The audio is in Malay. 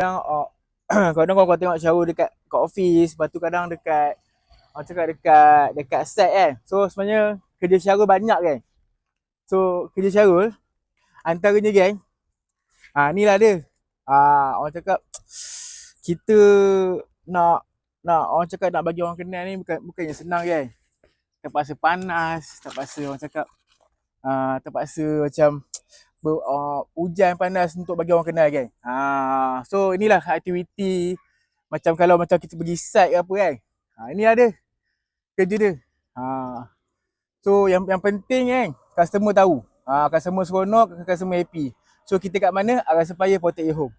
Kadang kadang kau tengok shower dekat office, lepas tu kadang dekat orang cakap dekat site kan. So sebenarnya kerja shower banyak kan. So kerja shower antaranya geng. Ni lah dia. Orang cakap kita nak orang cakap nak bagi orang kenal ni bukannya senang kan. Terpaksa panas, terpaksa orang cakap terpaksa macam hujan panas untuk bagi orang kenal kan. So inilah aktiviti macam kalau macam kita pergi site ke apa kan. Inilah dia kerja dia. So yang penting kan customer tahu. Customer seronok, customer happy. So kita kat mana? Rasa Paya Protect Your Home.